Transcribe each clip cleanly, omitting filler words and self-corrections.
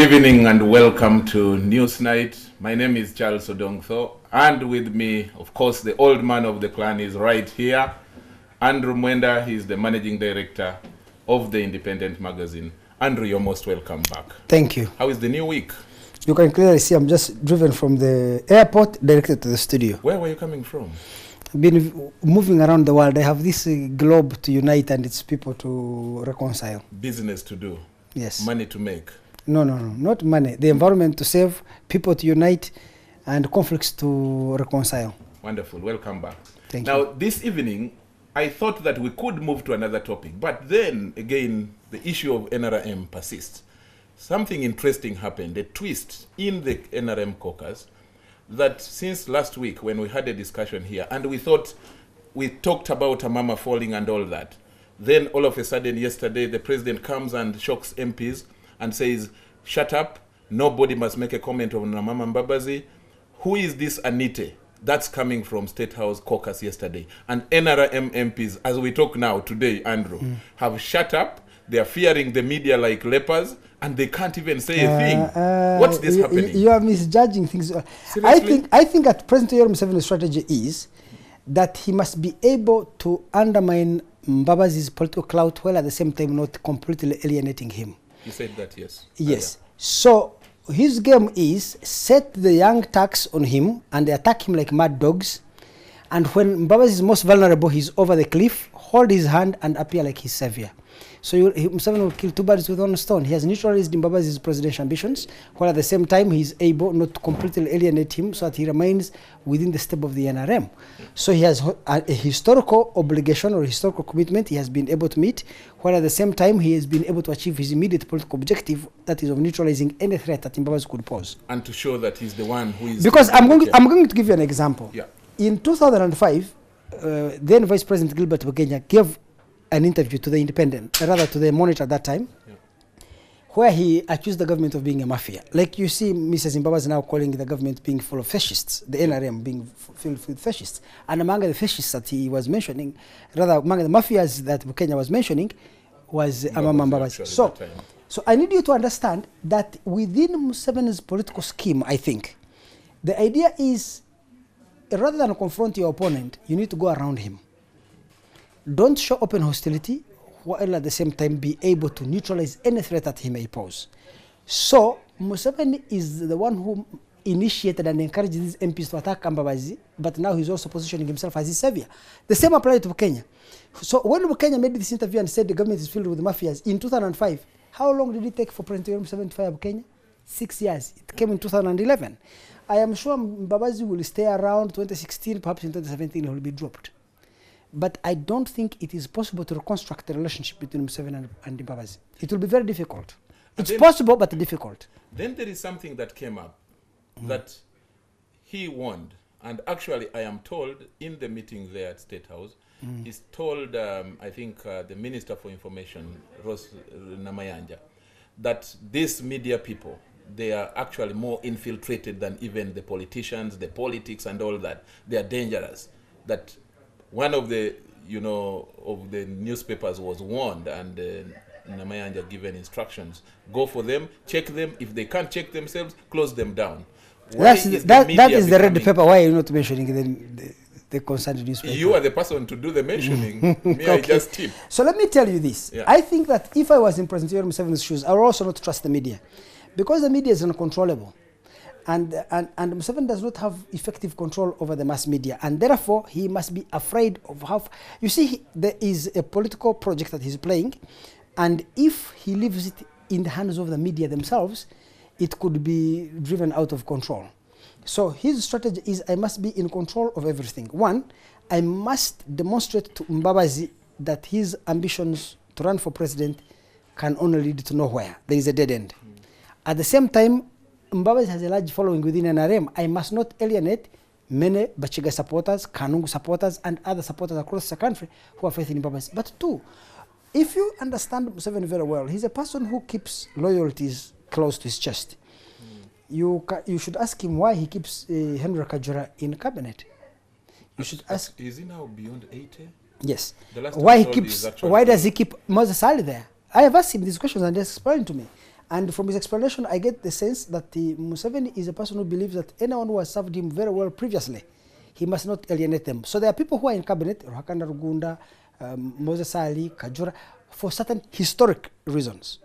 Good evening and welcome to Newsnight. My name is Charles Odongtho, and with me, of course, the old man of the clan is right here. Andrew Mwenda, he is the managing director of the Independent magazine. Andrew, you're most welcome back. Thank you. How is the new week? You can clearly see I'm just driven from the airport directed to the studio. Where were you coming from? I've been moving around the world. I have this globe to unite and its people to reconcile. Business to do. Yes. Money to make. No, not money. The environment to save, people to unite, and conflicts to reconcile. Wonderful. Welcome back. Thank you. Now, this evening, I thought that we could move to another topic, but then again, the issue of NRM persists. Something interesting happened, a twist in the NRM caucus, that since last week when we had a discussion here, and we talked about Amama falling and all that, then all of a sudden yesterday the president comes and shocks MPs and says, shut up, nobody must make a comment on Amama Mbabazi. Who is this Anite? That's coming from State House caucus yesterday. And NRM MPs, as we talk now today, Andrew, have shut up. They are fearing the media like lepers, and they can't even say a thing. What's this happening? You are misjudging things. Seriously? I think that President Yoweri Museveni's strategy is that he must be able to undermine Mbabazi's political clout while at the same time not completely alienating him. You said that, yes. Yes. So his game is set the young Turks on him and they attack him like mad dogs. And when Mbabazi is most vulnerable, he's over the cliff, hold his hand and appear like his savior. So Museveni will kill two birds with one stone. He has neutralized Mbabazi's presidential ambitions, while at the same time he's able not to completely alienate him so that he remains within the step of the NRM. So he has a historical obligation or historical commitment he has been able to meet, while at the same time he has been able to achieve his immediate political objective, that is of neutralizing any threat that Mbabazi could pose. And to show that he's the one who is... Because I'm going to give you an example. Yeah. In 2005, then Vice President Gilbert Bugenya gave an interview to the Independent, rather to the Monitor at that time, where he accused the government of being a mafia. Like you see Mrs. Mbabazi now calling the government being full of fascists, the NRM being filled with fascists. And among the fascists that he was mentioning, rather among the mafias that Bukenya was mentioning, was Amama Mbabazi. So I need you to understand that within Museveni's political scheme, I think, the idea is, rather than confront your opponent, you need to go around him. Don't show open hostility, while at the same time be able to neutralize any threat that he may pose. So Museveni is the one who initiated and encouraged these MPs to attack Mbabazi, but now he's also positioning himself as his savior. The same applies to Kenya. So when Kenya made this interview and said the government is filled with mafias in 2005, how long did it take for President Museveni to fire Kenya? 6 years. It came in 2011. I am sure Mbabazi will stay around 2016, perhaps in 2017 he will be dropped. But I don't think it is possible to reconstruct the relationship between Museveni and Mbabazi. It will be very difficult. It's possible, but difficult. Then there is something that came up that he warned. And actually, I am told in the meeting there at State House, he's told, I think, the Minister for Information, Rose Namayanja, that these media people, they are actually more infiltrated than even the politicians, the politics and all that. They are dangerous. That one of the, of the newspapers was warned, and Namayanja given instructions. Go for them, check them. If they can't check themselves, close them down. That is the red paper. Why are you not mentioning the concerned newspaper? You are the person to do the mentioning. Me, okay. I just tip. So let me tell you this. Yeah. I think that if I was in President Yoweri Museveni's shoes, I would also not trust the media. Because the media is uncontrollable. And Museveni does not have effective control over the mass media, and therefore he must be afraid of how. You see, there is a political project that he's playing, and if he leaves it in the hands of the media themselves, it could be driven out of control. So his strategy is, I must be in control of everything. One, I must demonstrate to Mbabazi that his ambitions to run for president can only lead to nowhere. There is a dead end. At the same time, Mbabazi has a large following within NRM. I must not alienate many Bachiga supporters, Kanungu supporters, and other supporters across the country who are faith in Mbabazi. But two, if you understand Museveni very well, he's a person who keeps loyalties close to his chest. You should ask him why he keeps Henry Kajura in cabinet. You should ask. Is he now beyond 80? Yes. Why does he keep Moses Ali there? I have asked him these questions and he explained to me. And from his explanation, I get the sense that Museveni is a person who believes that anyone who has served him very well previously, he must not alienate them. So there are people who are in cabinet, Ruhakana Rugunda, Moses Ali, Kajura, for certain historic reasons.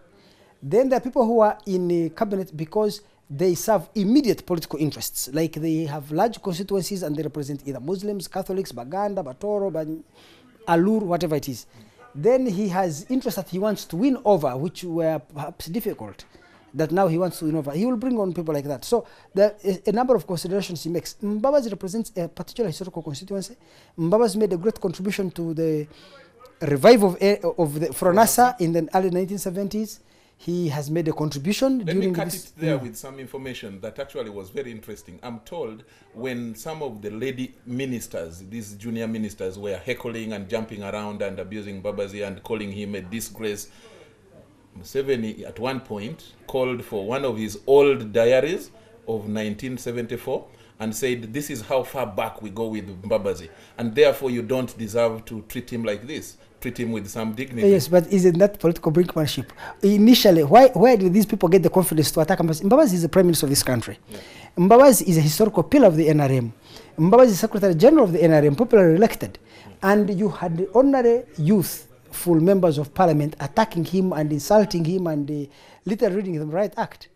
Then there are people who are in cabinet because they serve immediate political interests, like they have large constituencies and they represent either Muslims, Catholics, Baganda, Batoro, Alur, whatever it is. Then he has interests that he wants to win over, which were perhaps difficult, that now he wants to win over. He will bring on people like that. So there are a number of considerations he makes. Mbabazi represents a particular historical constituency. Mbabazi made a great contribution to the revival of the Fronasa in the early 1970s. He has made a contribution. Let me cut it there with some information that actually was very interesting. I'm told when some of the lady ministers, these junior ministers, were heckling and jumping around and abusing Mbabazi and calling him a disgrace, Museveni at one point called for one of his old diaries of 1974 and said, this is how far back we go with Mbabazi, and therefore you don't deserve to treat him like this. Treat him with some dignity. Yes, but isn't that political brinkmanship? Initially, why did these people get the confidence to attack Mbabazi? Mbabazi is the prime minister of this country. Yeah. Mbabazi is a historical pillar of the NRM. Mbabazi is secretary general of the NRM, popularly elected. Yeah. And you had the ordinary youth, full members of parliament, attacking him and insulting him and literally reading the right act.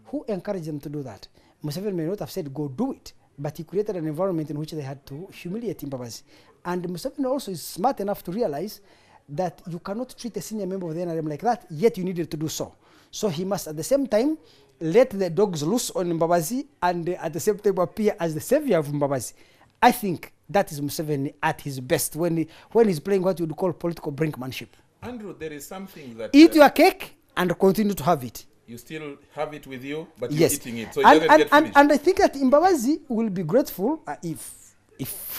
Who encouraged them to do that? Museveni may not have said, go do it, but he created an environment in which they had to humiliate Mbabazi. And Museveni also is smart enough to realize that you cannot treat a senior member of the NRM like that, yet you needed to do so. So he must at the same time let the dogs loose on Mbabazi and at the same time appear as the savior of Mbabazi. I think that is Museveni at his best when he's playing what you would call political brinkmanship. Andrew, there is something that... Eat your cake and continue to have it. You still have it with you, but yes. You're eating it, so it doesn't get finished. And I think that Mbabazi will be grateful if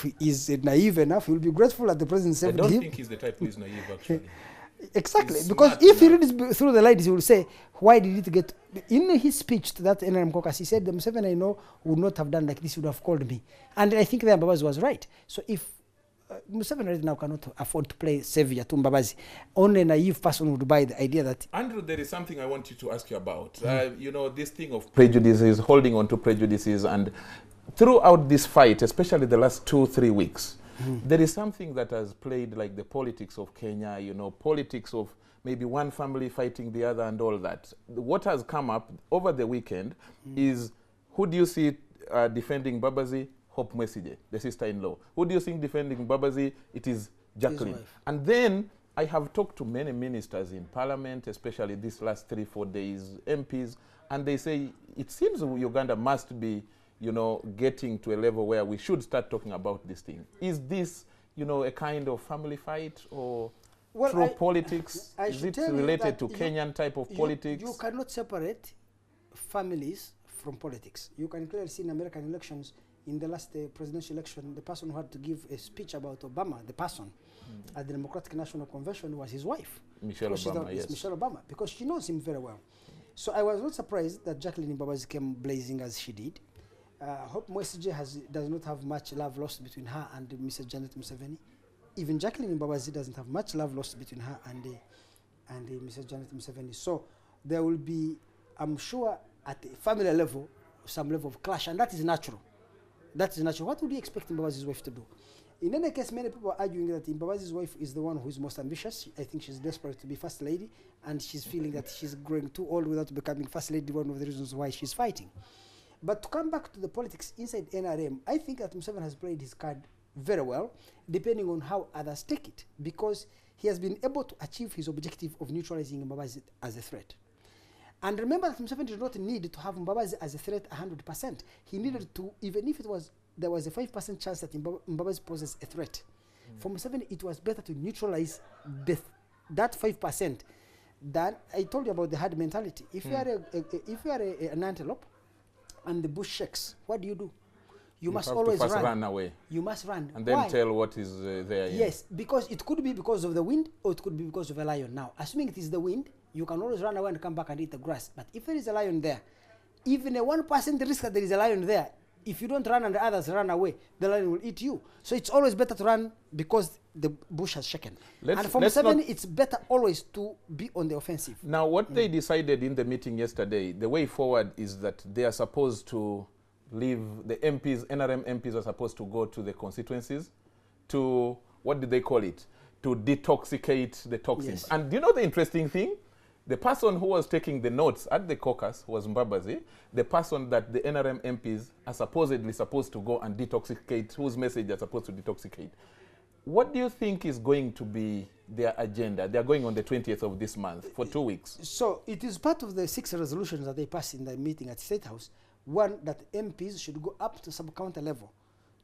he is naive enough, he will be grateful that the president saved him. I don't think he's the type who is naive, actually. Exactly, because if he reads through the lines, he will say, why did it get... In his speech to that NRM caucus, he said, the Museveni I know would not have done like this, would have called me. And I think that Mbabazi was right. So if Museveni right now cannot afford to play savior to Mbabazi, only a naive person would buy the idea that... Andrew, there is something I want you to ask you about. You know, this thing of prejudices, holding on to prejudices, and throughout this fight, especially the last 2-3 weeks, there is something that has played like the politics of Kenya, you know, politics of maybe one family fighting the other and all that. What has come up over the weekend is, who do you see defending Mbabazi? Hope Mwesige, the sister-in-law. Who do you think defending Mbabazi? It is Jacqueline. And then I have talked to many ministers in parliament, especially these last 3-4 days, MPs, and they say it seems Uganda must be, you know, getting to a level where we should start talking about this thing. Is this, you know, a kind of family fight or through politics? Is it related to Kenyan type of politics? You cannot separate families from politics. You can clearly see in American elections, in the last presidential election, the person who had to give a speech about Obama, the person at the Democratic National Convention, was his wife. Michelle Obama, yes. Michelle Obama, because she knows him very well. So I was not surprised that Jacqueline Mbabazi came blazing as she did. Hope Mwesige does not have much love lost between her and Mrs. Janet Museveni. Even Jacqueline Mbabazi doesn't have much love lost between her and Mrs. Janet Museveni. So there will be, I'm sure, at the family level, some level of clash, and that is natural. That is natural. What would you expect Mbabazi's wife to do? In any case, many people are arguing that Mbabazi's wife is the one who is most ambitious. I think she's desperate to be first lady, and she's feeling that she's growing too old without becoming first lady, one of the reasons why she's fighting. But to come back to the politics inside NRM, I think that Museveni has played his card very well, depending on how others take it, because he has been able to achieve his objective of neutralizing Mbabazi as a threat. And remember that Museveni did not need to have Mbabazi as a threat 100%. He needed to, even if there was a 5% chance that Mbabazi poses a threat. For Museveni, it was better to neutralize that 5% than, I told you about the herd mentality. If you are an antelope and the bush shakes, what do? You must always run away. You must run. And then tell what is there. Yes, because it could be because of the wind, or it could be because of a lion. Now, assuming it is the wind, you can always run away and come back and eat the grass. But if there is a lion there, even a 1% risk that there is a lion there, If you don't run and the others run away, the lion will eat you. So it's always better to run because the bush has shaken. And for Museveni, it's better always to be on the offensive. Now, what they decided in the meeting yesterday, the way forward is that they are supposed to leave the MPs, NRM MPs are supposed to go to the constituencies to, what did they call it? To detoxicate the toxins. Yes. And do you know the interesting thing? The person who was taking the notes at the caucus was Mbabazi, the person that the NRM MPs are supposedly supposed to go and detoxicate, whose message they're supposed to detoxicate. What do you think is going to be their agenda? They're going on the 20th of this month for 2 weeks. So it is part of the 6 resolutions that they passed in the meeting at State House. One, that MPs should go up to sub-county level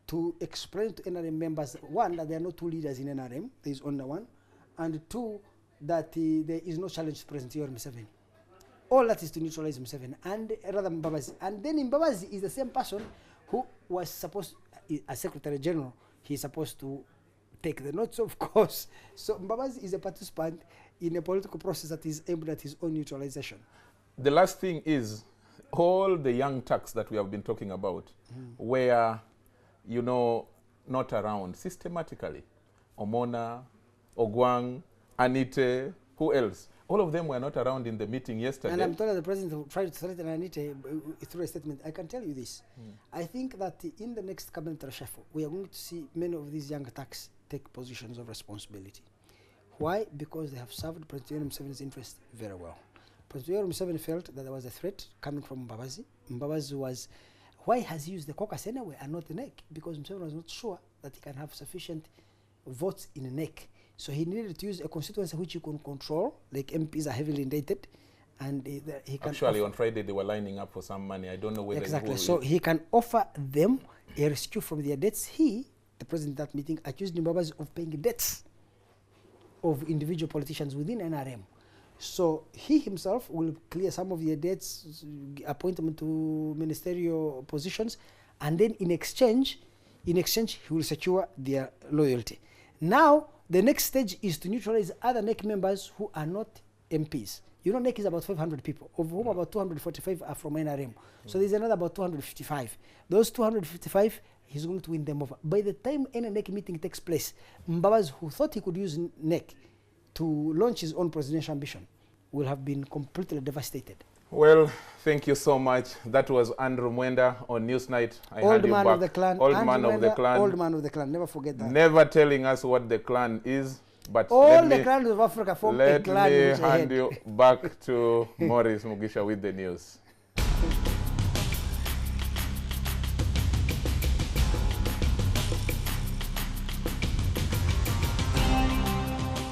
to explain to NRM members, one, that there are no two leaders in NRM, there is only one, and two, that there is no challenge to President Yoweri Museveni. All that is to neutralize Museveni, and rather Mbabazi. And then Mbabazi is the same person who was supposed, as Secretary General, he's supposed to take the notes, of course. So Mbabazi is a participant in a political process that is aimed at his own neutralization. The last thing is, all the young Turks that we have been talking about were, you know, not around systematically. Omona, Ogwang, Anite, who else? All of them were not around in the meeting yesterday. And I'm told that the president tried to threaten Anite through a statement. I can tell you this. I think that in the next cabinet reshuffle, we are going to see many of these young Turks take positions of responsibility. Why? Because they have served President Yoweri Museveni's interest very well. President Yoweri Museveni felt that there was a threat coming from Mbabazi. Mbabazi was, why has he used the caucus anyway and not the NEC? Because Museveni was not sure that he can have sufficient votes in the NEC. So he needed to use a constituency which he can control, like MPs are heavily indebted, and he can actually on Friday they were lining up for some money. I don't know whether exactly. So he can offer them a rescue from their debts. He, the president at that meeting, accused Mbabazi of paying debts of individual politicians within NRM. So he himself will clear some of their debts, appoint them to ministerial positions, and then in exchange he will secure their loyalty. Now, the next stage is to neutralize other NEC members who are not MPs. You know, NEC is about 500 people, of whom about 245 are from NRM. So there's another about 255. Those 255, he's going to win them over. By the time any NEC meeting takes place, Mbabazi, who thought he could use NEC to launch his own presidential ambition, will have been completely devastated. Well, thank you so much. That was Andrew Mwenda on Newsnight. Old man of the clan. Old man of the clan. Old man of the clan. Never forget that. Never telling us what the clan is. But all the clans of Africa form a clan. Let me hand you back to Maurice Mugisha with the news.